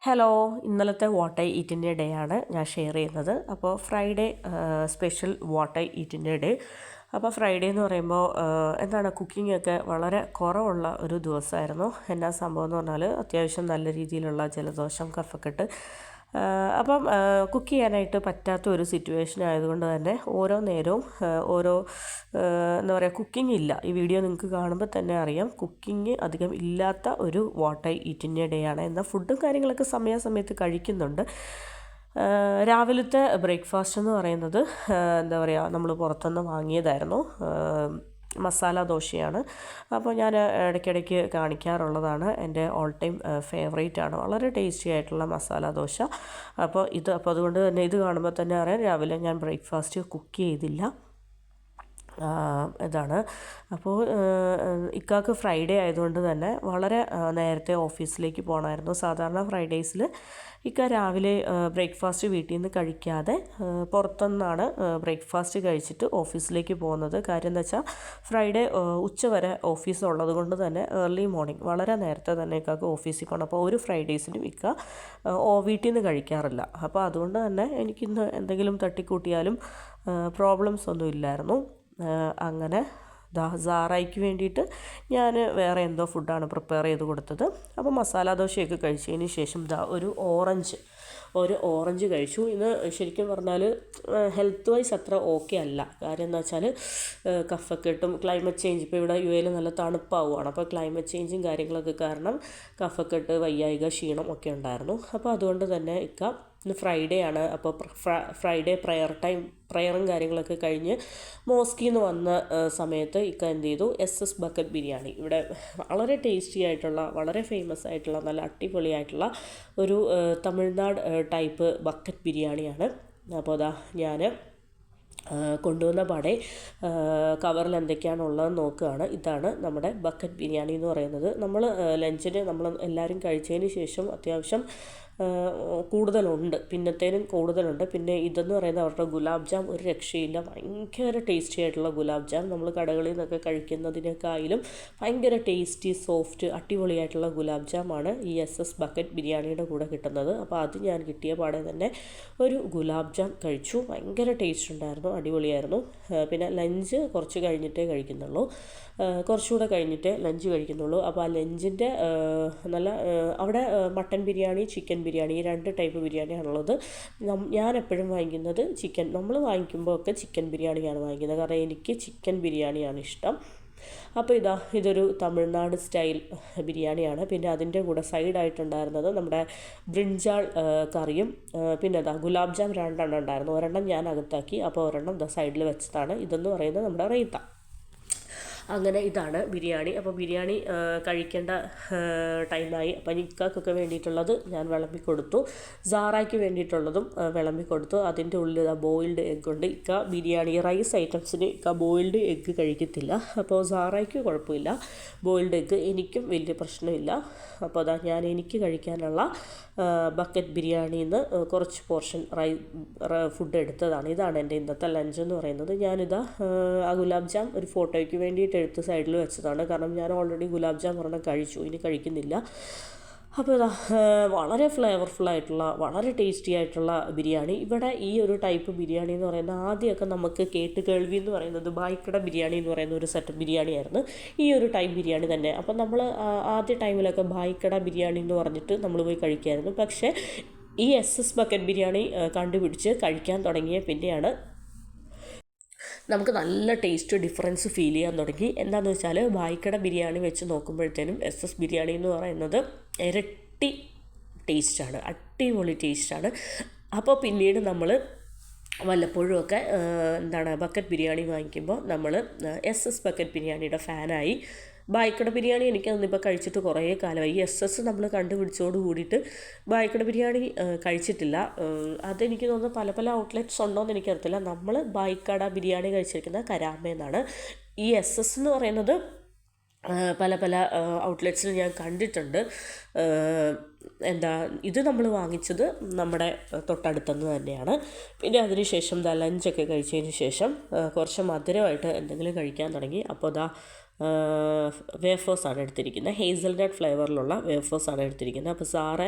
Hello, ഇന്നലത്തെ what I eat in a day ആണ് ഞാൻ ഷെയർ ചെയ്യുന്നത്. അപ്പോൾ Friday special what I eat in a day. അപ്പോൾ ഫ്രൈഡേ എന്ന് പറയുമ്പോൾ എന്താണ് കുക്കിംഗ് ഒക്കെ വളരെ കുറവുള്ള ഒരു ദിവസമായിരുന്നു. എന്നാ സംഭവം എന്ന് പറഞ്ഞാൽ അത്യാവശ്യം നല്ല രീതിയിലുള്ള ജലദോഷം കഫക്കെട്ട്. അപ്പം കുക്ക് ചെയ്യാനായിട്ട് പറ്റാത്ത ഒരു സിറ്റുവേഷൻ ആയതുകൊണ്ട് തന്നെ ഓരോ നേരവും ഓരോ എന്താ പറയുക കുക്കിംഗ് ഇല്ല. ഈ വീഡിയോ നിങ്ങൾക്ക് കാണുമ്പോൾ തന്നെ അറിയാം കുക്കിംഗ് അധികം ഇല്ലാത്ത ഒരു വാട്ട് ഐ ഈറ്റിൻ്റെ ഡേ ആണ്. എന്നാൽ ഫുഡും കാര്യങ്ങളൊക്കെ സമയാസമയത്ത് കഴിക്കുന്നുണ്ട്. രാവിലത്തെ ബ്രേക്ക്ഫാസ്റ്റ് എന്ന് പറയുന്നത് എന്താ പറയുക നമ്മൾ പുറത്തുനിന്ന് വാങ്ങിയതായിരുന്നു. മസാല ദോശയാണ്. അപ്പോൾ ഞാൻ ഇടയ്ക്കിടയ്ക്ക് കാണിക്കാറുള്ളതാണ്. എൻ്റെ ഓൾ ടൈം ഫേവറേറ്റ് ആണ്. വളരെ ടേസ്റ്റി ആയിട്ടുള്ള മസാല ദോശ. അപ്പോൾ അതുകൊണ്ട് തന്നെ ഇത് കാണുമ്പോൾ തന്നെ അറിയാം രാവിലെ ഞാൻ ബ്രേക്ക്ഫാസ്റ്റ് കുക്ക് ചെയ്തില്ല. ഇതാണ്. അപ്പോൾ ഇക്കാക്ക് ഫ്രൈഡേ ആയതുകൊണ്ട് തന്നെ വളരെ നേരത്തെ ഓഫീസിലേക്ക് പോകണമായിരുന്നു. സാധാരണ ഫ്രൈഡേയ്സിൽ ഇക്ക രാവിലെ ബ്രേക്ക്ഫാസ്റ്റ് വീട്ടിൽ നിന്ന് കഴിക്കാതെ പുറത്തുനിന്നാണ് ബ്രേക്ക്ഫാസ്റ്റ് കഴിച്ചിട്ട് ഓഫീസിലേക്ക് പോകുന്നത്. കാര്യം എന്താ വെച്ചാൽ ഫ്രൈഡേ ഉച്ചവരെ ഓഫീസ് ഉള്ളത് കൊണ്ട് തന്നെ ഏർലി മോർണിംഗ് വളരെ നേരത്തെ തന്നെ ഇക്കാക്ക് ഓഫീസിൽ പോകണം. അപ്പോൾ ഒരു ഫ്രൈഡേയ്സിലും ഇക്ക വീട്ടിൽ നിന്ന് കഴിക്കാറില്ല. അപ്പോൾ അതുകൊണ്ട് തന്നെ എനിക്കിന്ന് എന്തെങ്കിലും തട്ടിക്കൂട്ടിയാലും പ്രോബ്ലംസ് ഒന്നും ഇല്ലായിരുന്നു. അങ്ങനെ സാറായിക്ക് വേണ്ടിയിട്ട് ഞാൻ വേറെ എന്തോ ഫുഡാണ് പ്രിപ്പയർ ചെയ്ത് കൊടുത്തത്. അപ്പോൾ മസാല ദോശയൊക്കെ കഴിച്ചതിന് ശേഷം ഒരു ഓറഞ്ച് കഴിച്ചു. ഇന്ന് ശരിക്കും പറഞ്ഞാൽ ഹെൽത്ത് വൈസ് അത്ര ഓക്കെ അല്ല. കാര്യം എന്താ വെച്ചാൽ കഫക്കെട്ടും ക്ലൈമറ്റ് ചേഞ്ച് ഇപ്പോൾ ഇവിടെ യു.എയിൽ നല്ല തണുപ്പാവുകയാണ്. അപ്പോൾ ക്ലൈമറ്റ് ചേഞ്ചും കാര്യങ്ങളൊക്കെ കാരണം കഫക്കെട്ട് വയ്യായിക ക്ഷീണം ഒക്കെ ഉണ്ടായിരുന്നു. അപ്പോൾ അതുകൊണ്ട് തന്നെ ഇന്ന് ഫ്രൈഡേ ആണ്. അപ്പോൾ ഫ്രൈഡേ പ്രയറും കാര്യങ്ങളൊക്കെ കഴിഞ്ഞ് മോസ്കിൽ നിന്ന് വന്ന സമയത്ത് എന്ത് ചെയ്തു, എസ് ബക്കറ്റ് ബിരിയാണി ഇവിടെ വളരെ ടേസ്റ്റി ആയിട്ടുള്ള വളരെ ഫേമസ് ആയിട്ടുള്ള നല്ല അടിപൊളിയായിട്ടുള്ള ഒരു തമിഴ്നാട് ടൈപ്പ് ബക്കറ്റ് ബിരിയാണിയാണ്. അപ്പോൾ ഞാൻ കൊണ്ടുവന്ന പാടെ കവറിൽ എന്തൊക്കെയാണുള്ളതെന്ന് നോക്കുകയാണ്. ഇതാണ് നമ്മുടെ ബക്കറ്റ് ബിരിയാണി എന്ന് പറയുന്നത്. നമ്മൾ ലഞ്ചിന് നമ്മൾ എല്ലാവരും കഴിച്ചതിന് ശേഷം അത്യാവശ്യം കൂടുതലുണ്ട്, പിന്നത്തേനും കൂടുതലുണ്ട്. പിന്നെ ഇതെന്ന് പറയുന്നത് അവരുടെ ഗുലാബ് ജാം ഒരു രക്ഷയില്ല. ഭയങ്കര ടേസ്റ്റി ആയിട്ടുള്ള ഗുലാബ് ജാം നമ്മൾ കടകളിൽ നിന്നൊക്കെ കഴിക്കുന്നതിനേക്കാളും ഭയങ്കര ടേസ്റ്റി സോഫ്റ്റ് അടിപൊളിയായിട്ടുള്ള ഗുലാബ് ജാമാണ് ഈ എസ് ബക്കറ്റ് ബിരിയാണിയുടെ കൂടെ കിട്ടുന്നത്. അപ്പോൾ അത് ഞാൻ കിട്ടിയ പാടെ തന്നെ ഒരു ഗുലാബ് ജാം കഴിച്ചു. ഭയങ്കര ടേസ്റ്റ് ഉണ്ടായിരുന്നു, അടിപൊളിയായിരുന്നു. പിന്നെ ലഞ്ച് കുറച്ച് കഴിഞ്ഞിട്ടേ കഴിക്കുന്നുള്ളൂ, കുറച്ചുകൂടെ കഴിഞ്ഞിട്ടേ ലഞ്ച് കഴിക്കുന്നുള്ളൂ. അപ്പോൾ ആ ലഞ്ചിൻ്റെ നല്ല അവിടെ മട്ടൻ ബിരിയാണി ചിക്കൻ ബിരിയാണി ഈ രണ്ട് ടൈപ്പ് ബിരിയാണിയാണുള്ളത്. ഞാൻ എപ്പോഴും വാങ്ങിക്കുന്നത് നമ്മൾ വാങ്ങിക്കുമ്പോൾ ഒക്കെ ചിക്കൻ ബിരിയാണിയാണ് വാങ്ങിക്കുന്നത്. കാരണം എനിക്ക് ചിക്കൻ ബിരിയാണിയാണ് ഇഷ്ടം. അപ്പോൾ ഇതൊരു തമിഴ്നാട് സ്റ്റൈൽ ബിരിയാണിയാണ്. പിന്നെ അതിൻ്റെ കൂടെ സൈഡായിട്ടുണ്ടായിരുന്നത് നമ്മുടെ ബ്രിഞ്ചാൾ കറിയും പിന്നെ ഗുലാബ് ജാം 2 ഉണ്ടായിരുന്നു. ഒരെണ്ണം ഞാൻ അകത്താക്കി, അപ്പോൾ ഒരെണ്ണം സൈഡിൽ വെച്ചതാണ്. ഇതെന്ന് പറയുന്നത് നമ്മുടെ റൈത്ത. അങ്ങനെ ഇതാണ് ബിരിയാണി. അപ്പോൾ ബിരിയാണി കഴിക്കേണ്ട ടൈമായി. അപ്പോൾ നിക്കാക്കൊക്കെ വേണ്ടിയിട്ടുള്ളത് ഞാൻ വിളമ്പി കൊടുത്തു, സാറായ്ക്ക് വേണ്ടിയിട്ടുള്ളതും വിളമ്പി കൊടുത്തു. അതിൻ്റെ ഉള്ളിൽ ബോയിൽഡ് എഗ്ഗ് ഉണ്ട്. ബിരിയാണി റൈസ് ഐറ്റംസിന് ബോയിൽഡ് എഗ്ഗ് കഴിക്കത്തില്ല. അപ്പോൾ സാറായ്ക്ക് കുഴപ്പമില്ല ബോയിൽഡ് എഗ്ഗ്, എനിക്കും വലിയ പ്രശ്നമില്ല. അപ്പോൾ ഞാൻ എനിക്ക് കഴിക്കാനുള്ള ബക്കറ്റ് ബിരിയാണിയിൽ നിന്ന് കുറച്ച് പോർഷൻ ഫുഡ് എടുത്തതാണ്. ഇതാണ് എൻ്റെ ഇന്നത്തെ ലഞ്ച് എന്ന് പറയുന്നത്. ആ ഗുലാബ് ജാം ഒരു ഫോട്ടോയ്ക്ക് വേണ്ടിയിട്ട് എടുത്ത് സൈഡിൽ വെച്ചതാണ്. കാരണം ഞാൻ ഓൾറെഡി ഗുലാബ് ജാം ഒരെണ്ണം കഴിച്ചു, ഇനി കഴിക്കുന്നില്ല. അപ്പോൾ വളരെ ഫ്ലേവർഫുൾ ആയിട്ടുള്ള വളരെ ടേസ്റ്റി ആയിട്ടുള്ള ബിരിയാണി. ഇവിടെ ഈ ഒരു ടൈപ്പ് ബിരിയാണി എന്ന് പറയുന്നത് ആദ്യമൊക്കെ നമുക്ക് കേൾവി എന്ന് പറയുന്നത് ബായിക്കട ബിരിയാണി എന്ന് പറയുന്ന ഒരു സെറ്റ് ബിരിയാണി ആയിരുന്നു ഈ ഒരു ടൈപ്പ് ബിരിയാണി തന്നെ. അപ്പം നമ്മൾ ആദ്യ ടൈമിലൊക്കെ ബായിക്കട ബിരിയാണി എന്ന് പറഞ്ഞിട്ട് നമ്മൾ പോയി കഴിക്കായിരുന്നു. പക്ഷേ ഈ എസ് ബക്കറ്റ് ബിരിയാണി കണ്ടുപിടിച്ച് കഴിക്കാൻ തുടങ്ങിയ പിന്നെയാണ് നമുക്ക് നല്ല ടേസ്റ്റ് ഡിഫറൻസ് ഫീൽ ചെയ്യാൻ തുടങ്ങി. എന്താണെന്ന് വെച്ചാൽ ബായിക്കട ബിരിയാണി വെച്ച് നോക്കുമ്പോഴത്തേനും എസ് ബിരിയാണി എന്ന് പറയുന്നത് ഇരട്ടി ടേസ്റ്റാണ്, അടിപൊളി ടേസ്റ്റാണ്. അപ്പോൾ പിന്നീട് നമ്മൾ വല്ലപ്പോഴും ഒക്കെ ബക്കറ്റ് ബിരിയാണി വാങ്ങിക്കുമ്പോൾ നമ്മൾ എസ് ബക്കറ്റ് ബിരിയാണിയുടെ ഫാനായി. ബായിക്കട ബിരിയാണി എനിക്കതൊന്നിപ്പോൾ കഴിച്ചിട്ട് കുറേ കാലമായി. നമ്മൾ കണ്ടുപിടിച്ചോട് കൂടിയിട്ട് ബായിക്കട ബിരിയാണി കഴിച്ചിട്ടില്ല. അതെനിക്ക് തോന്നുന്നു പല ഔട്ട്ലെറ്റ്സ് ഉണ്ടോയെന്ന് എനിക്കറിയത്തില്ല. നമ്മൾ ബായിക്കട ബിരിയാണി കഴിച്ചിരിക്കുന്നത് കരാമയെന്നാണ്. ഈ എന്ന് പറയുന്നത് പല ഔട്ട്ലെറ്റ്സിൽ ഞാൻ കണ്ടിട്ടുണ്ട്. ഇത് നമ്മൾ വാങ്ങിച്ചത് നമ്മുടെ തൊട്ടടുത്തുനിന്ന് തന്നെയാണ്. പിന്നെ അതിനുശേഷം ലഞ്ചൊക്കെ കഴിച്ചതിന് ശേഷം കുറച്ച് മധുരമായിട്ട് എന്തെങ്കിലും കഴിക്കാൻ തുടങ്ങി. അപ്പോൾ വേഫേഴ്സാണ് എടുത്തിരിക്കുന്നത്. ഹേസൽനട്ട് ഫ്ലേവറിലുള്ള വേഫേഴ്സാണ് എടുത്തിരിക്കുന്നത്. അപ്പോൾ സാറ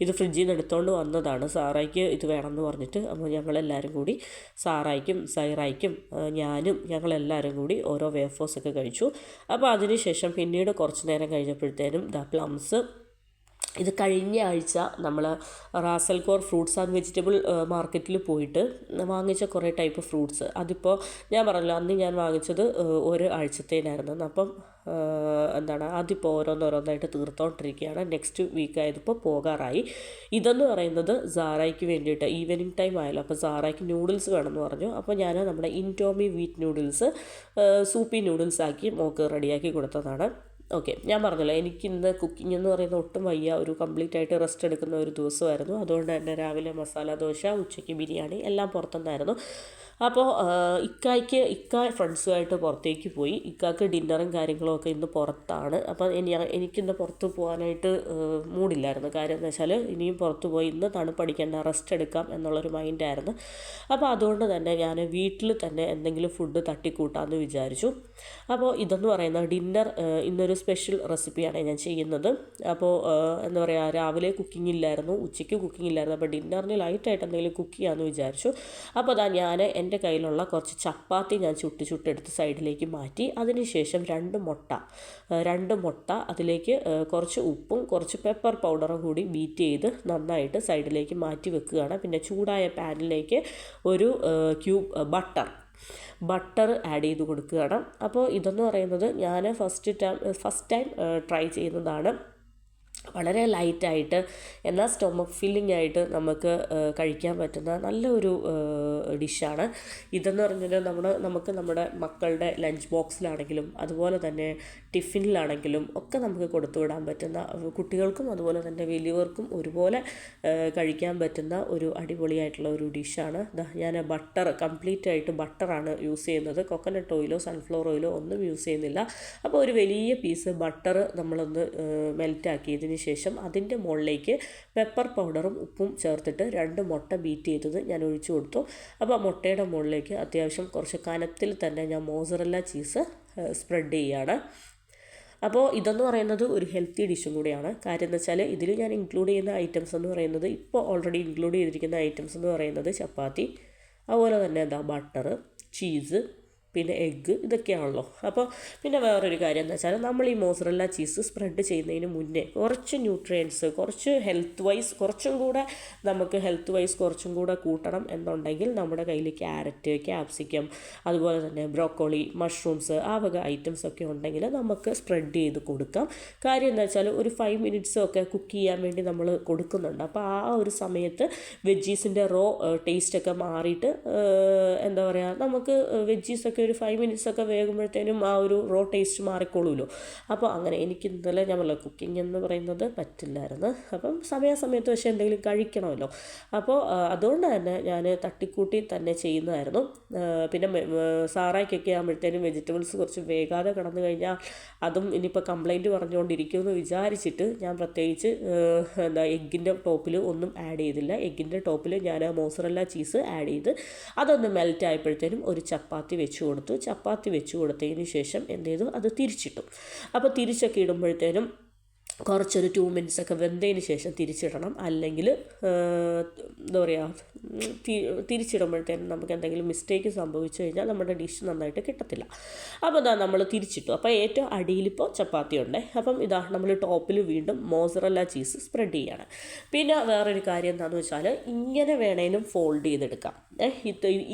ഇത് ഫ്രിഡ്ജിൽ നിന്ന് എടുത്തുകൊണ്ട് വന്നതാണ്. സാറയ്ക്ക് ഇത് വേണമെന്ന് പറഞ്ഞിട്ട് അപ്പോൾ ഞങ്ങളെല്ലാവരും കൂടി സാറായ്ക്കും സൈറായ്ക്കും ഞാനും ഞങ്ങളെല്ലാവരും കൂടി ഓരോ വേഫേഴ്സൊക്കെ കഴിച്ചു. അപ്പോൾ അതിനുശേഷം പിന്നീട് കുറച്ച് നേരം കഴിഞ്ഞപ്പോഴത്തേനും പ്ലംസ് ഇത് കഴിഞ്ഞ ആഴ്ച നമ്മൾ റാസൽകോർ ഫ്രൂട്ട്സ് ആൻഡ് വെജിറ്റബിൾ മാർക്കറ്റിൽ പോയിട്ട് വാങ്ങിച്ച കുറേ ടൈപ്പ് ഫ്രൂട്ട്സ്, അതിപ്പോൾ ഞാൻ പറഞ്ഞല്ലോ അന്ന് ഞാൻ വാങ്ങിച്ചത് ഒരു ആഴ്ചത്തേനായിരുന്നു. അപ്പം അതിപ്പോൾ ഓരോന്നോരോന്നായിട്ട് തീർത്തോണ്ടിരിക്കുകയാണ്. Next week ആയതിപ്പോൾ പോകാറായി. ഇതെന്ന് പറയുന്നത് സാറയ്ക്ക് വേണ്ടിയിട്ട് ഈവനിങ് ടൈം ആയല്ലോ, അപ്പോൾ സാറയ്ക്ക് നൂഡിൽസ് വേണമെന്ന് പറഞ്ഞു. അപ്പോൾ ഞാൻ നമ്മുടെ ഇൻടോമി വീറ്റ് നൂഡിൽസ് സൂപ്പി നൂഡിൽസ് ആക്കി മോക്ക് റെഡിയാക്കി കൊടുത്തതാണ്. ഓക്കെ, ഞാൻ പറഞ്ഞല്ലോ എനിക്കിന്ന് കുക്കിംഗ് എന്ന് പറയുന്നത് ഒട്ടും വയ്യ, ഒരു കംപ്ലീറ്റ് ആയിട്ട് റെസ്റ്റ് എടുക്കുന്ന ഒരു ദിവസമായിരുന്നു. അതുകൊണ്ട് തന്നെ രാവിലെ മസാല ദോശ, ഉച്ചയ്ക്ക് ബിരിയാണി എല്ലാം പുറത്തുനിന്നായിരുന്നു. അപ്പോൾ ഇക്ക ഫ്രണ്ട്സുമായിട്ട് പുറത്തേക്ക് പോയി. ഇക്കാക്ക് ഡിന്നറും കാര്യങ്ങളും ഒക്കെ ഇന്ന് പുറത്താണ്. അപ്പോൾ എനിക്കിന്ന് പുറത്ത് പോകാനായിട്ട് മൂഡില്ലായിരുന്നു. കാര്യം എന്ന് വെച്ചാൽ ഇനിയും പുറത്ത് പോയി ഇന്ന് തണുപ്പടിക്കേണ്ട, റെസ്റ്റ് എടുക്കാം എന്നുള്ളൊരു മൈൻഡായിരുന്നു. അപ്പോൾ അതുകൊണ്ട് തന്നെ ഞാൻ വീട്ടിൽ തന്നെ എന്തെങ്കിലും ഫുഡ് തട്ടിക്കൂട്ടാമെന്ന് വിചാരിച്ചു. അപ്പോൾ ഇതെന്ന് പറയുന്ന ഡിന്നർ ഇന്നൊരു സ്പെഷ്യൽ റെസിപ്പിയാണ് ഞാൻ ചെയ്യുന്നത്. അപ്പോൾ എന്താ പറയുക, രാവിലെ കുക്കിംഗ് ഇല്ലായിരുന്നു, ഉച്ചയ്ക്ക് കുക്കിംഗ് ഇല്ലായിരുന്നു. അപ്പോൾ ഡിന്നറിന് ലൈറ്റായിട്ട് എന്തെങ്കിലും കുക്ക് ചെയ്യാമെന്ന് വിചാരിച്ചു. അപ്പോൾ ഞാൻ എൻ്റെ കയ്യിലുള്ള കുറച്ച് ചപ്പാത്തി ഞാൻ ചുട്ടെടുത്ത് സൈഡിലേക്ക് മാറ്റി. അതിനുശേഷം രണ്ട് മുട്ട അതിലേക്ക് കുറച്ച് ഉപ്പും കുറച്ച് പെപ്പർ പൗഡറും കൂടി ബീറ്റ് ചെയ്ത് നന്നായിട്ട് സൈഡിലേക്ക് മാറ്റി വെക്കുകയാണ്. പിന്നെ ചൂടായ പാനിലേക്ക് ഒരു ക്യൂബ് ബട്ടർ ആഡ് ചെയ്ത് കൊടുക്കുകയാണ്. അപ്പോൾ ഇതെന്ന് പറയുന്നത് ഞാൻ ഫസ്റ്റ് ടൈം ട്രൈ ചെയ്യുന്നതാണ്. വളരെ ലൈറ്റായിട്ട് എന്നാൽ സ്റ്റൊമക്ക് ഫില്ലിംഗ് ആയിട്ട് നമുക്ക് കഴിക്കാൻ പറ്റുന്ന നല്ലൊരു ഡിഷാണ്. ഇതെന്ന് പറഞ്ഞാൽ നമുക്ക് നമ്മുടെ മക്കളുടെ ലഞ്ച് ബോക്സിലാണെങ്കിലും അതുപോലെ തന്നെ ടിഫിനിലാണെങ്കിലും ഒക്കെ നമുക്ക് കൊടുത്തു വിടാൻ പറ്റുന്ന, കുട്ടികൾക്കും അതുപോലെ തന്നെ വലിയവർക്കും ഒരുപോലെ കഴിക്കാൻ പറ്റുന്ന ഒരു അടിപൊളിയായിട്ടുള്ള ഒരു ഡിഷാണ്. ഞാൻ കംപ്ലീറ്റ് ആയിട്ട് ബട്ടറാണ് യൂസ് ചെയ്യുന്നത്. കൊക്കനട്ട് ഓയിലോ സൺഫ്ലവർ ഓയിലോ ഒന്നും യൂസ് ചെയ്യുന്നില്ല. അപ്പോൾ ഒരു വലിയ പീസ് ബട്ടർ നമ്മളൊന്ന് മെൽറ്റാക്കിയതിന് ശേഷം അതിൻ്റെ മുകളിലേക്ക് പെപ്പർ പൗഡറും ഉപ്പും ചേർത്തിട്ട് 2 മുട്ട ബീറ്റ് ചെയ്തത് ഞാൻ ഒഴിച്ചു കൊടുത്തു. അപ്പോൾ മുട്ടയുടെ മുകളിലേക്ക് അത്യാവശ്യം കുറച്ച് കനത്തിൽ തന്നെ ഞാൻ മോസറല്ല ചീസ് സ്പ്രെഡ് ചെയ്യുകയാണ്. അപ്പോൾ ഇതെന്ന് പറയുന്നത് ഒരു ഹെൽത്തി ഡിഷും കൂടിയാണ്. കാര്യം എന്ന് വെച്ചാൽ ഇതിൽ ഞാൻ ഇൻക്ലൂഡ് ചെയ്യുന്ന ഐറ്റംസ് എന്ന് പറയുന്നത്, ഇപ്പോൾ ഓൾറെഡി ഇൻക്ലൂഡ് ചെയ്തിരിക്കുന്ന ഐറ്റംസ് എന്ന് പറയുന്നത് ചപ്പാത്തി, അതുപോലെ തന്നെ ബട്ടർ, ചീസ്, പിന്നെ എഗ്ഗ്, ഇതൊക്കെയാണല്ലോ. അപ്പോൾ പിന്നെ വേറൊരു കാര്യം എന്താ വെച്ചാൽ നമ്മൾ ഈ മോസറല്ല ചീസ് സ്പ്രെഡ് ചെയ്യുന്നതിന് മുന്നേ കുറച്ച് ന്യൂട്രിയൻസ്, കുറച്ച് കുറച്ചും കൂടെ കൂട്ടണം എന്നുണ്ടെങ്കിൽ നമ്മുടെ കയ്യിൽ ക്യാരറ്റ്, ക്യാപ്സിക്കം, അതുപോലെ തന്നെ ബ്രോക്കോളി, മഷ്റൂംസ്, ആ വക ഐറ്റംസ് ഒക്കെ ഉണ്ടെങ്കിൽ നമുക്ക് സ്പ്രെഡ് ചെയ്ത് കൊടുക്കാം. കാര്യം എന്താ വെച്ചാൽ ഒരു 5 മിനിറ്റ്സ് ഒക്കെ കുക്ക് ചെയ്യാൻ വേണ്ടി നമ്മൾ കൊടുക്കുന്നുണ്ട്. അപ്പോൾ ആ ഒരു സമയത്ത് വെജീസിൻ്റെ ടേസ്റ്റൊക്കെ മാറിയിട്ട് എന്താ പറയുക, നമുക്ക് വെജീസൊക്കെ ഒരു 5 മിനിറ്റ്സ് ഒക്കെ വേകുമ്പോഴത്തേനും ആ ഒരു ടേസ്റ്റ് മാറിക്കോളൂല്ലോ. അപ്പോൾ അങ്ങനെ എനിക്ക് ഇന്നലെ ഞാൻ പറഞ്ഞ കുക്കിംഗ് എന്ന് പറയുന്നത് പറ്റില്ലായിരുന്നു. അപ്പം സമയാസമയത്ത് പക്ഷേ എന്തെങ്കിലും കഴിക്കണമല്ലോ. അപ്പോൾ അതുകൊണ്ട് തന്നെ ഞാൻ തട്ടിക്കൂട്ടി തന്നെ ചെയ്യുന്നതായിരുന്നു. പിന്നെ സാറായ്ക്കൊക്കെ ആകുമ്പോഴത്തേനും വെജിറ്റബിൾസ് കുറച്ച് വേകാതെ കിടന്നു കഴിഞ്ഞാൽ അതും ഇനിയിപ്പോൾ കംപ്ലൈൻറ്റ് പറഞ്ഞുകൊണ്ടിരിക്കുമെന്ന് വിചാരിച്ചിട്ട് ഞാൻ പ്രത്യേകിച്ച് എഗ്ഗിൻ്റെ ടോപ്പിൽ ഒന്നും ആഡ് ചെയ്തില്ല. എഗ്ഗിൻ്റെ ടോപ്പിൽ ഞാൻ മോസറല്ല ചീസ് ആഡ് ചെയ്ത് അതൊന്ന് മെൽറ്റ് ആയപ്പോഴത്തേനും ഒരു ചപ്പാത്തി വെച്ച് കൊടുത്തതിന് ശേഷം എന്ത് ചെയ്തു, അത് തിരിച്ചിട്ടു. അപ്പോൾ തിരിച്ചൊക്കെ ഇടുമ്പോഴത്തേനും കുറച്ചൊരു 2 മിനിറ്റ്സ് ഒക്കെ വെന്തതിന് ശേഷം തിരിച്ചിടണം. അല്ലെങ്കിൽ എന്താ പറയുക, തിരിച്ചിടുമ്പോഴത്തേനും നമുക്ക് എന്തെങ്കിലും മിസ്റ്റേക്ക് സംഭവിച്ചു കഴിഞ്ഞാൽ നമ്മുടെ ഡിഷ് നന്നായിട്ട് കിട്ടത്തില്ല. അപ്പോൾ നമ്മൾ തിരിച്ചിട്ടു. അപ്പോൾ ഏറ്റവും അടിയിലിപ്പോൾ ചപ്പാത്തി ഉണ്ട്. അപ്പം നമ്മൾ ടോപ്പിൽ വീണ്ടും മോസറല്ല ചീസ് സ്പ്രെഡ് ചെയ്യാണ്. പിന്നെ വേറൊരു കാര്യം എന്താണെന്ന് വെച്ചാൽ ഇങ്ങനെ വേണേലും ഫോൾഡ് ചെയ്തെടുക്കാം.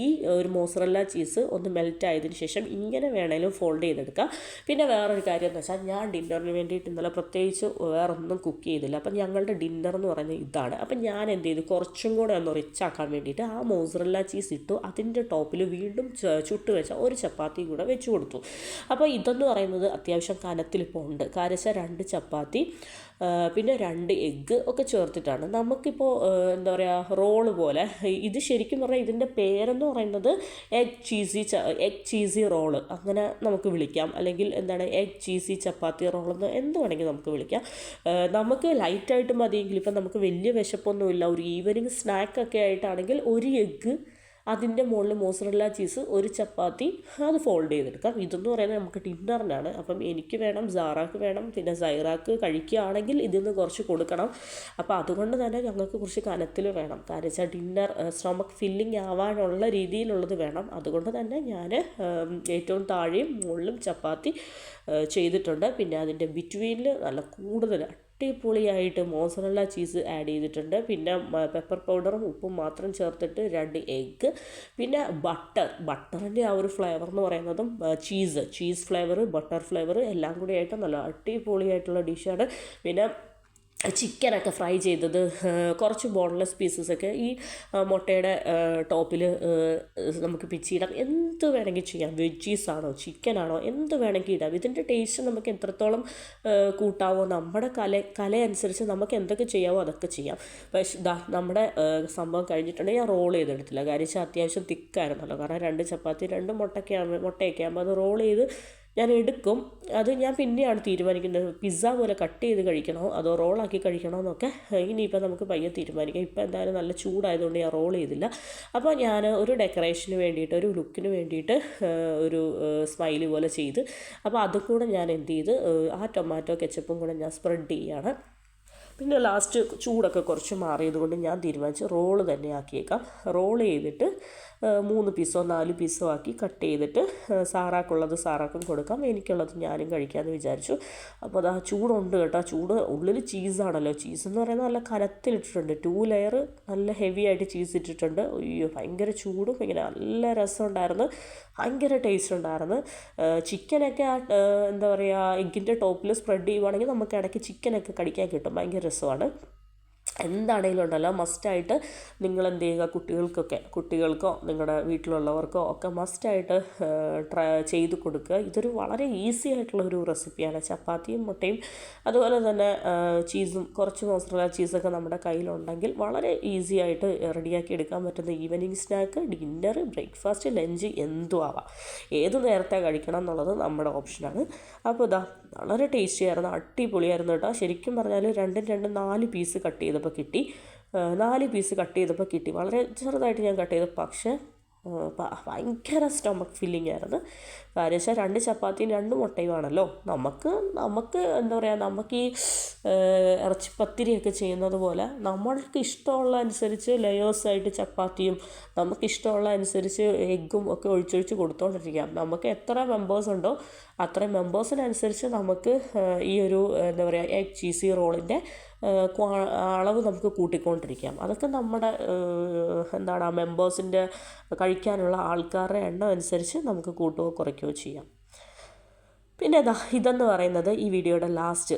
ഈ ഒരു മോസറല്ല ചീസ് ഒന്ന് മെൽറ്റ് ആയതിനു ശേഷം ഇങ്ങനെ വേണേലും ഫോൾഡ് ചെയ്തെടുക്കാം. പിന്നെ വേറൊരു കാര്യം എന്ന് വെച്ചാൽ ഞാൻ ഡിന്നറിന് വേണ്ടിയിട്ട് ഇന്നലെ പ്രത്യേകിച്ച് വേറെ ഒന്നും കുക്ക് ചെയ്തില്ല. അപ്പം ഞങ്ങളുടെ ഡിന്നർ എന്ന് പറയുന്നത് ഇതാണ്. അപ്പം ഞാൻ എന്ത് ചെയ്തു, കുറച്ചും കൂടെ ഒന്ന് റിച്ച് ആക്കാൻ വേണ്ടിയിട്ട് ആ മോസറല്ല ചീസ് ഇട്ടു. അതിൻ്റെ ടോപ്പിൽ വീണ്ടും ചുട്ട് വെച്ച ഒരു ചപ്പാത്തി കൂടെ വെച്ച് കൊടുത്തു. അപ്പോൾ ഇതെന്ന് പറയുന്നത് അത്യാവശ്യം കനത്തിലിപ്പോൾ ഉണ്ട്. കാര്യം 2 ചപ്പാത്തി പിന്നെ 2 എഗ്ഗ് ഒക്കെ ചേർത്തിട്ടാണ്. നമുക്കിപ്പോൾ എന്താ പറയുക, റോള് പോലെ. ഇത് ശരിക്കും പറഞ്ഞാൽ ഇതിൻ്റെ പേരെന്ന് പറയുന്നത് എഗ് ചീസി റോള് അങ്ങനെ നമുക്ക് വിളിക്കാം. അല്ലെങ്കിൽ എഗ് ചീസി ചപ്പാത്തി റോളെന്ന് എന്ത് വേണമെങ്കിൽ നമുക്ക് വിളിക്കാം. നമുക്ക് ലൈറ്റായിട്ട് മതിയെങ്കിൽ, ഇപ്പം നമുക്ക് വലിയ വിശപ്പൊന്നുമില്ല, ഒരു ഈവനിങ് സ്നാക്കൊക്കെ ആയിട്ടാണെങ്കിൽ ഒരു എഗ്ഗ് അതിൻ്റെ മുകളിൽ മോസറല്ല ചീസ്, ഒരു ചപ്പാത്തി, അത് ഫോൾഡ് ചെയ്തെടുക്കാം. ഇതെന്ന് പറയുന്നത് നമുക്ക് ഡിന്നറിനാണ്. അപ്പം എനിക്ക് വേണം, സാറാക്ക് വേണം, പിന്നെ സൈറാക്ക് കഴിക്കുകയാണെങ്കിൽ ഇതിൽ നിന്ന് കുറച്ച് കൊടുക്കണം. അപ്പോൾ അതുകൊണ്ട് തന്നെ ഞങ്ങൾക്ക് കുറച്ച് കനത്തിൽ വേണം. കാരണം വെച്ചാൽ ഡിന്നർ സ്റ്റൊമക്ക് ഫില്ലിങ് ആവാനുള്ള രീതിയിലുള്ളത് വേണം. അതുകൊണ്ട് തന്നെ ഞാൻ ഏറ്റവും താഴെയും മുകളിലും ചപ്പാത്തി ചെയ്തിട്ടുണ്ട്. പിന്നെ അതിൻ്റെ ബിറ്റ്വീനിൽ നല്ല കൂടുതൽ അടിപൊളിയായിട്ട് മോസറല്ല ചീസ് ആഡ് ചെയ്തിട്ടുണ്ട്. പിന്നെ പെപ്പർ പൗഡറും ഉപ്പും മാത്രം ചേർത്തിട്ട് 2 എഗ്ഗ്, പിന്നെ ബട്ടറിൻ്റെ ആ ഒരു ഫ്ലേവർ എന്ന് പറയുന്നതും ചീസ് ഫ്ലേവർ, ബട്ടർ ഫ്ലേവർ എല്ലാം കൂടി ആയിട്ട് നല്ല അടിപൊളിയായിട്ടുള്ള ഡിഷാണ്. പിന്നെ ചിക്കനൊക്കെ ഫ്രൈ ചെയ്തത്, കുറച്ച് ബോൺലെസ് പീസസൊക്കെ ഈ മുട്ടയുടെ ടോപ്പിൽ നമുക്ക് പിച്ചിയിടാം. എന്ത് വേണമെങ്കിൽ ചെയ്യാം. വെജീസാണോ ചിക്കനാണോ എന്ത് വേണമെങ്കിൽ ഇടാം. ഇതിൻ്റെ ടേസ്റ്റ് നമുക്ക് എത്രത്തോളം കൂട്ടാവോ, നമ്മുടെ കലയനുസരിച്ച് നമുക്ക് എന്തൊക്കെ ചെയ്യാവോ അതൊക്കെ ചെയ്യാം. പക്ഷേ നമ്മുടെ സംഭവം കഴിഞ്ഞിട്ടുണ്ടെങ്കിൽ ഞാൻ റോൾ ചെയ്തെടുത്തില്ല. കാര്യം വെച്ചാൽ അത്യാവശ്യം തിക്കായിരുന്നല്ലോ. കാരണം 2 ചപ്പാത്തി 2 മുട്ടയൊക്കെ ആകുമ്പോൾ അത് റോൾ ചെയ്ത് ഞാൻ എടുക്കും. അത് ഞാൻ പിന്നെയാണ് തീരുമാനിക്കുന്നത്, പിസ്സ പോലെ കട്ട് ചെയ്ത് കഴിക്കണോ അതോ റോളാക്കി കഴിക്കണോ എന്നൊക്കെ ഇനിയിപ്പോൾ നമുക്ക് പയ്യെ തീരുമാനിക്കാം. ഇപ്പോൾ എന്തായാലും നല്ല ചൂടായതുകൊണ്ട് ഞാൻ റോൾ ചെയ്തില്ല. അപ്പോൾ ഞാൻ ഒരു ഡെക്കറേഷന് വേണ്ടിയിട്ട്, ഒരു ലുക്കിന് വേണ്ടിയിട്ട് ഒരു സ്മൈലി പോലെ ചെയ്ത്, അപ്പോൾ അതും കൂടെ ഞാൻ എന്ത് ചെയ്ത് ആ ടൊമാറ്റോ കെച്ചപ്പും കൂടെ ഞാൻ സ്പ്രെഡ് ചെയ്യുകയാണ്. പിന്നെ ലാസ്റ്റ് ചൂടൊക്കെ കുറച്ച് മാറിയത് കൊണ്ട് ഞാൻ തീരുമാനിച്ചു റോള് തന്നെ ആക്കിയേക്കാം. റോൾ ചെയ്തിട്ട് 3 പീസോ 4 പീസോ ആക്കി കട്ട് ചെയ്തിട്ട് സാറാക്കുള്ളത് സാറാക്കും കൊടുക്കാം, എനിക്കുള്ളത് ഞാനും കഴിക്കാമെന്ന് വിചാരിച്ചു. അപ്പോൾ അത് ആ ചൂടുണ്ട് കേട്ടോ. ചൂട് ഉള്ളിൽ ചീസാണല്ലോ. ചീസ് എന്ന് പറയുന്നത് നല്ല കനത്തിലിട്ടിട്ടുണ്ട്. 2 ലെയർ നല്ല ഹെവി ആയിട്ട് ചീസ് ഇട്ടിട്ടുണ്ട്. അയ്യോ ഭയങ്കര ചൂടും ഇങ്ങനെ നല്ല രസമുണ്ടായിരുന്നു, ഭയങ്കര ടേസ്റ്റ് ഉണ്ടായിരുന്നു. ചിക്കനൊക്കെ എന്താ പറയുക എഗ്ഗിൻ്റെ ടോപ്പിൽ സ്പ്രെഡ് ചെയ്യുവാണെങ്കിൽ നമുക്ക് ഇടയ്ക്ക് ചിക്കനൊക്കെ കടിക്കാൻ കിട്ടും. ഭയങ്കര രസമാണ്. എന്താണെങ്കിലും ഉണ്ടല്ലോ മസ്റ്റായിട്ട് നിങ്ങൾ എന്ത് ചെയ്യുക, കുട്ടികൾക്കോ നിങ്ങളുടെ വീട്ടിലുള്ളവർക്കോ ഒക്കെ മസ്റ്റായിട്ട് ചെയ്ത് കൊടുക്കുക. ഇതൊരു വളരെ ഈസി ആയിട്ടുള്ളൊരു റെസിപ്പിയാണ്. ചപ്പാത്തിയും മുട്ടയും അതുപോലെ തന്നെ ചീസും, കുറച്ച് മോസറല്ല ചീസൊക്കെ നമ്മുടെ കയ്യിലുണ്ടെങ്കിൽ വളരെ ഈസി ആയിട്ട് റെഡിയാക്കി എടുക്കാൻ പറ്റുന്ന evening snack, dinner, breakfast, lunch എന്തും ആവാം. ഏത് നേരത്തെ കഴിക്കണം എന്നുള്ളത് നമ്മുടെ ഓപ്ഷനാണ്. അപ്പോൾ ഇതാ വളരെ ടേസ്റ്റി ആയിരുന്നു, അടിപൊളിയായിരുന്നു കേട്ടോ. ശരിക്കും പറഞ്ഞാൽ 2 4 പീസ് കട്ട് ചെയ്തപ്പോൾ കിട്ടി. 4 പീസ് കട്ട് ചെയ്തപ്പോൾ കിട്ടി. വളരെ ചെറുതായിട്ട് ഞാൻ കട്ട് ചെയ്തു, പക്ഷേ ഭയങ്കര സ്റ്റൊമക്ക് ഫില്ലിംഗ് ആയിരുന്നു. കാര്യം വെച്ചാൽ 2 ചപ്പാത്തിയും 2 മുട്ടയും ആണല്ലോ. നമുക്ക് എന്താ പറയുക, നമുക്ക് ഈ ഇറച്ചിപ്പത്തിരിയൊക്കെ ചെയ്യുന്നത് പോലെ നമ്മൾക്ക് ഇഷ്ടമുള്ള അനുസരിച്ച് ലെയേഴ്സായിട്ട് ചപ്പാത്തിയും നമുക്കിഷ്ടമുള്ള അനുസരിച്ച് എഗ്ഗും ഒക്കെ ഒഴിച്ചൊഴിച്ച് കൊടുത്തുകൊണ്ടിരിക്കാം. നമുക്ക് എത്ര മെമ്പേഴ്സ് ഉണ്ടോ അത്രയും മെമ്പേഴ്സിനനുസരിച്ച് നമുക്ക് ഈ ഒരു എന്താ പറയുക എഗ് ചീസി റോളിൻ്റെ അളവ് നമുക്ക് കൂട്ടിക്കൊണ്ടിരിക്കാം. അതൊക്കെ നമ്മുടെ എന്താണ് ആ മെമ്പേഴ്സിൻ്റെ കഴിക്കാനുള്ള ആൾക്കാരുടെ എണ്ണം അനുസരിച്ച് നമുക്ക് കൂട്ടുകയോ കുറയ്ക്കുകയോ ചെയ്യാം. പിന്നെ ഇതെന്ന് പറയുന്നത് ഈ വീഡിയോയുടെ ലാസ്റ്റ്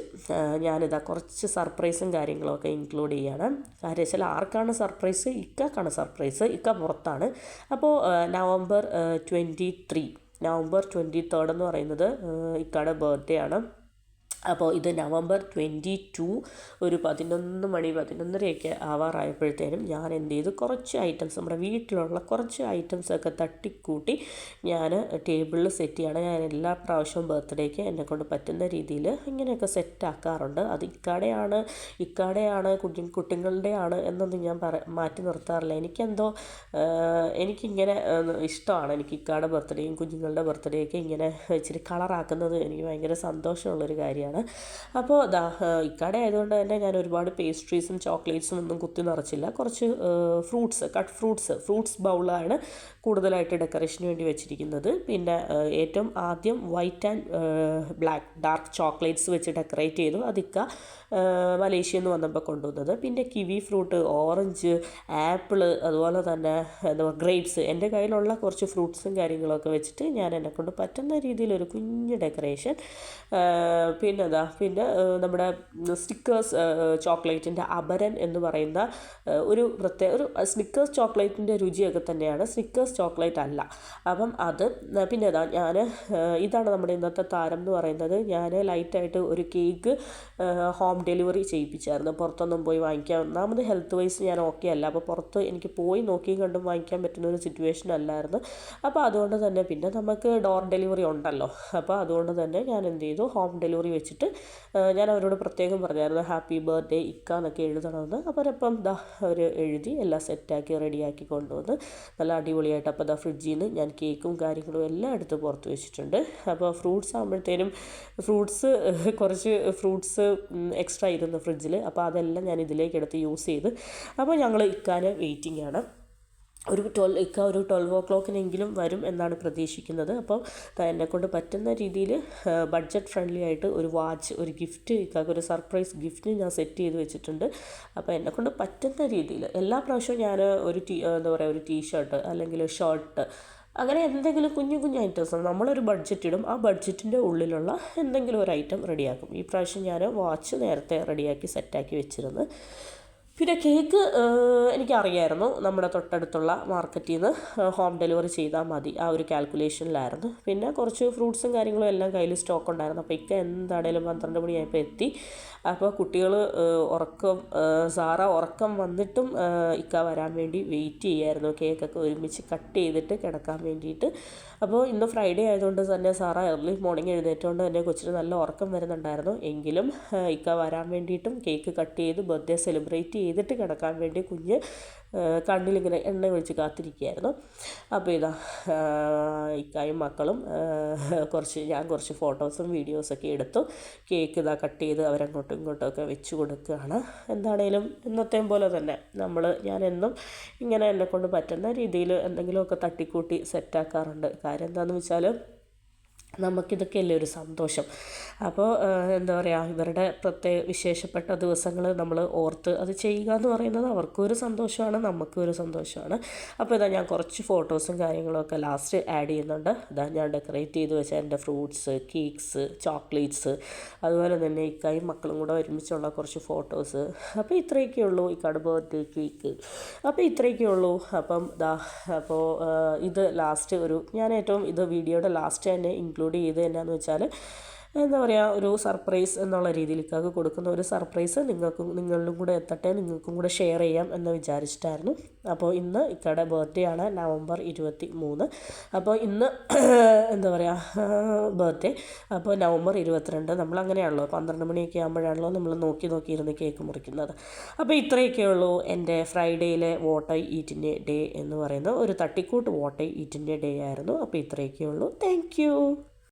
ഞാനിതാ കുറച്ച് സർപ്രൈസും കാര്യങ്ങളൊക്കെ ഇൻക്ലൂഡ് ചെയ്യുകയാണ്. കാര്യം വെച്ചാൽ ആർക്കാണ് സർപ്രൈസ്? ഇക്കാക്കാണ് സർപ്രൈസ്. ഇക്ക പുറത്താണ്. അപ്പോൾ നവംബർ 23 എന്ന് പറയുന്നത് ഇക്കയുടെ ബർത്ത്ഡേ ആണ്. അപ്പോൾ ഇത് നവംബർ 22 ഒരു 11:30 ആവാറായപ്പോഴത്തേനും ഞാൻ എന്ത് ചെയ്തു, കുറച്ച് ഐറ്റംസ് നമ്മുടെ വീട്ടിലുള്ള കുറച്ച് ഐറ്റംസൊക്കെ തട്ടിക്കൂട്ടി ഞാൻ ടേബിളിൽ സെറ്റ് ചെയ്യണം. ഞാൻ എല്ലാ പ്രാവശ്യവും ബർത്ത്ഡേക്ക് എന്നെക്കൊണ്ട് പറ്റുന്ന രീതിയിൽ ഇങ്ങനെയൊക്കെ സെറ്റാക്കാറുണ്ട്. അത് ഇക്കാടെയാണ് കുട്ടികളുടെയാണ് എന്നൊന്നും ഞാൻ മാറ്റി നിർത്താറില്ല. എനിക്കിങ്ങനെ ഇഷ്ടമാണ്. എനിക്ക് ഇക്കാടെ ബർത്ത്ഡേയും കുഞ്ഞുങ്ങളുടെ ബർത്ത്ഡേയൊക്കെ ഇങ്ങനെ ഇച്ചിരി കളറാക്കുന്നത് എനിക്ക് ഭയങ്കര സന്തോഷമുള്ളൊരു കാര്യമാണ്. അപ്പോൾ ഇക്കാടെ ആയതുകൊണ്ട് തന്നെ ഞാൻ ഒരുപാട് പേസ്ട്രീസും ചോക്ലേറ്റ്സും ഒന്നും കുത്തി നിറച്ചില്ല. കുറച്ച് ഫ്രൂട്ട്സ് ബൗളാണ് കൂടുതലായിട്ട് ഡെക്കറേഷന് വേണ്ടി വെച്ചിരിക്കുന്നത്. പിന്നെ ഏറ്റവും ആദ്യം white and black dark chocolates വെച്ച് ഡെക്കറേറ്റ് ചെയ്തു. അതിക്ക മലേഷ്യയിൽ നിന്ന് വന്നപ്പോൾ കൊണ്ടുവന്നത്. പിന്നെ കിവി ഫ്രൂട്ട്, ഓറഞ്ച്, ആപ്പിള്, അതുപോലെ തന്നെ ഗ്രേപ്സ്, എൻ്റെ കയ്യിലുള്ള കുറച്ച് ഫ്രൂട്ട്സും കാര്യങ്ങളൊക്കെ വെച്ചിട്ട് ഞാൻ എന്നെക്കൊണ്ട് പറ്റുന്ന രീതിയിലൊരു കുഞ്ഞ് ഡെക്കറേഷൻ. പിന്നെ നമ്മുടെ സ്നിക്കേഴ്സ് ചോക്ലേറ്റിൻ്റെ അപരൻ എന്ന് പറയുന്ന ഒരു സ്നിക്കേഴ്സ് ചോക്ലേറ്റിൻ്റെ രുചിയൊക്കെ തന്നെയാണ്, സ്നിക്കേഴ്സ് ചോക്ലേറ്റ് അല്ല. അപ്പം അത് പിന്നെ ഇതാണ് നമ്മുടെ ഇന്നത്തെ താരം എന്ന് പറയുന്നത്. ഞാൻ ലൈറ്റായിട്ട് ഒരു കേക്ക് ഹോം ഡെലിവറി ചെയ്യിപ്പിച്ചായിരുന്നു. പുറത്തൊന്നും പോയി വാങ്ങിക്കാൻ, ഒന്നാമത് ഹെൽത്ത് വൈസ് ഞാൻ ഓക്കെ അല്ല, അപ്പോൾ പുറത്ത് എനിക്ക് പോയി നോക്കിയും കണ്ടും വാങ്ങിക്കാൻ പറ്റുന്ന ഒരു സിറ്റുവേഷൻ അല്ലായിരുന്നു. അപ്പോൾ അതുകൊണ്ട് തന്നെ പിന്നെ നമുക്ക് ഡോർ ഡെലിവറി ഉണ്ടല്ലോ, അപ്പോൾ അതുകൊണ്ട് തന്നെ ഞാൻ എന്ത് ചെയ്തു, ഹോം ഡെലിവറി വെച്ചിട്ട് ഞാൻ അവരോട് പ്രത്യേകം പറഞ്ഞായിരുന്നു ഹാപ്പി ബർത്ത്ഡേ ഇക്ക എന്നൊക്കെ എഴുതണമെന്ന്. അവരപ്പം അവർ എഴുതി എല്ലാം സെറ്റാക്കി റെഡിയാക്കി കൊണ്ടുവന്ന് നല്ല അടിപൊളിയായിട്ട്. അപ്പോൾ ഫ്രിഡ്ജിൽ നിന്ന് ഞാൻ കേക്കും കാര്യങ്ങളും എല്ലാം എടുത്ത് പുറത്ത് വെച്ചിട്ടുണ്ട്. അപ്പോൾ ഫ്രൂട്ട്സ് ആകുമ്പോഴത്തേനും കുറച്ച് ഫ്രൂട്ട്സ് എക്സ്ട്രാ ഇരുന്നു ഫ്രിഡ്ജിൽ, അപ്പോൾ അതെല്ലാം ഞാൻ ഇതിലേക്ക് എടുത്ത് യൂസ് ചെയ്ത്. അപ്പോൾ ഞങ്ങൾ ഇക്കാനെ വെയിറ്റിംഗ് ആണ്. ഒരു 12 o'clock വരും എന്നാണ് പ്രതീക്ഷിക്കുന്നത്. അപ്പോൾ എന്നെക്കൊണ്ട് പറ്റുന്ന രീതിയിൽ ബഡ്ജറ്റ് ഫ്രണ്ട്ലി ആയിട്ട് ഒരു വാച്ച്, ഒരു ഗിഫ്റ്റ്, ഇക്കാക്ക് ഒരു സർപ്രൈസ് ഗിഫ്റ്റ് ഞാൻ സെറ്റ് ചെയ്ത് വെച്ചിട്ടുണ്ട്. അപ്പോൾ എന്നെക്കൊണ്ട് പറ്റുന്ന രീതിയിൽ എല്ലാ പ്രാവശ്യവും ഞാൻ ഒരു ടീഷർട്ട് അല്ലെങ്കിൽ ഷർട്ട്, അങ്ങനെ എന്തെങ്കിലും കുഞ്ഞു കുഞ്ഞു ഐറ്റംസ് നമ്മളൊരു ബഡ്ജറ്റ് ഇടും, ആ ബഡ്ജറ്റിൻ്റെ ഉള്ളിലുള്ള എന്തെങ്കിലും ഒരു ഐറ്റം റെഡിയാക്കും. ഈ പ്രാവശ്യം ഞാൻ വാച്ച് നേരത്തെ റെഡിയാക്കി സെറ്റാക്കി വെച്ചിരുന്നു. പിന്നെ കേക്ക് എനിക്കറിയായിരുന്നു, നമ്മുടെ തൊട്ടടുത്തുള്ള മാർക്കറ്റിൽ നിന്ന് ഹോം ഡെലിവറി ചെയ്താൽ മതി, ആ ഒരു കാൽക്കുലേഷനിലായിരുന്നു. പിന്നെ കുറച്ച് ഫ്രൂട്ട്സും കാര്യങ്ങളും എല്ലാം കയ്യിൽ സ്റ്റോക്ക് ഉണ്ടായിരുന്നു. അപ്പോൾ ഇക്ക എന്താണേലും 12 മണിയായപ്പോൾ എത്തി. അപ്പോൾ കുട്ടികൾ സാറ ഉറക്കം വന്നിട്ടും ഇക്ക വരാൻ വേണ്ടി വെയിറ്റ് ചെയ്യായിരുന്നു, കേക്കൊക്കെ ഒരുമിച്ച് കട്ട് ചെയ്തിട്ട് കിടക്കാൻ വേണ്ടിയിട്ട്. അപ്പോൾ ഇന്ന് ഫ്രൈഡേ ആയതുകൊണ്ട് തന്നെ സാറ ഏർലി മോർണിംഗ് എഴുന്നേറ്റുകൊണ്ട് തന്നെ കൊച്ചിന് നല്ല ഉറക്കം വരുന്നുണ്ടായിരുന്നു. എങ്കിലും ഇക്ക വരാൻ വേണ്ടിയിട്ടും കേക്ക് കട്ട് ചെയ്ത് ബർത്ത്ഡേ സെലിബ്രേറ്റ് ചെയ്തിട്ട് കിടക്കാൻ വേണ്ടി കുഞ്ഞ് കണ്ണിലിങ്ങനെ എണ്ണ ഒഴിച്ച് കാത്തിരിക്കുകയായിരുന്നു. അപ്പോൾ ഇക്കായും മക്കളും ഞാൻ കുറച്ച് ഫോട്ടോസും വീഡിയോസൊക്കെ എടുത്തു. കേക്ക് കട്ട് ചെയ്ത് അവരങ്ങോട്ടും ഇങ്ങോട്ടുമൊക്കെ വെച്ച് കൊടുക്കുകയാണ്. എന്താണേലും ഇന്നത്തെയും പോലെ തന്നെ ഞാൻ എന്നും ഇങ്ങനെ എന്നെക്കൊണ്ട് പറ്റുന്ന രീതിയിൽ എന്തെങ്കിലുമൊക്കെ തട്ടിക്കൂട്ടി സെറ്റാക്കാറുണ്ട്. കാര്യം എന്താണെന്ന് വെച്ചാൽ നമുക്കിതൊക്കെയല്ലേ ഒരു സന്തോഷം. അപ്പോൾ ഇവരുടെ വിശേഷപ്പെട്ട ദിവസങ്ങൾ നമ്മൾ ഓർത്ത് അത് ചെയ്യുക എന്ന് പറയുന്നത് അവർക്കും ഒരു സന്തോഷമാണ്, നമുക്കും ഒരു സന്തോഷമാണ്. അപ്പോൾ ഞാൻ കുറച്ച് ഫോട്ടോസും കാര്യങ്ങളൊക്കെ ലാസ്റ്റ് ആഡ് ചെയ്യുന്നുണ്ട്. ഞാൻ ഡെക്കറേറ്റ് ചെയ്ത് വെച്ച എൻ്റെ ഫ്രൂട്ട്സ്, കേക്ക്സ്, ചോക്ലേറ്റ്സ്, അതുപോലെ തന്നെ ഇക്കായും മക്കളും കൂടെ ഒരുമിച്ചുള്ള കുറച്ച് ഫോട്ടോസ്. അപ്പോൾ ഇത്രയൊക്കെ ഉള്ളൂ ഇക്കാട് ബർത്ത്ഡേ കേക്ക്. അപ്പോൾ ഇത്രയൊക്കെ ഉള്ളൂ. അപ്പോൾ ഇത് ലാസ്റ്റ് ഞാൻ ഏറ്റവും വീഡിയോയുടെ ലാസ്റ്റ് തന്നെ ഇൻക്ലൂഡ് ചെയ്ത് എന്നാന്ന് വെച്ചാൽ ഒരു സർപ്രൈസ് എന്നുള്ള രീതിയിൽ ഇക്കാക്ക് കൊടുക്കുന്ന ഒരു സർപ്രൈസ് നിങ്ങളിലും കൂടെ എത്തട്ടെ, നിങ്ങൾക്കും കൂടെ ഷെയർ ചെയ്യാം എന്ന് വിചാരിച്ചിട്ടായിരുന്നു. അപ്പോൾ ഇന്ന് ഇക്കയുടെ ബർത്ത്ഡേ ആണ്, November 23. അപ്പോൾ ഇന്ന് ബർത്ത്ഡേ. അപ്പോൾ November 22 നമ്മളങ്ങനെയാണല്ലോ, 12 മണിയൊക്കെ ആകുമ്പോഴാണല്ലോ നമ്മൾ നോക്കിയിരുന്ന് കേക്ക് മുറിക്കുന്നത്. അപ്പോൾ ഇത്രയൊക്കെ ഉള്ളൂ എൻ്റെ ഫ്രൈഡേയിലെ വാട്ട് ഐ ഈറ്റിൻ്റെ ഡേ എന്ന് പറയുന്നത്. ഒരു തട്ടിക്കൂട്ട് വാട്ട് ഐ ഈറ്റിൻ്റെ ഡേ ആയിരുന്നു. അപ്പോൾ ഇത്രയൊക്കെ ഉള്ളൂ. Thank you.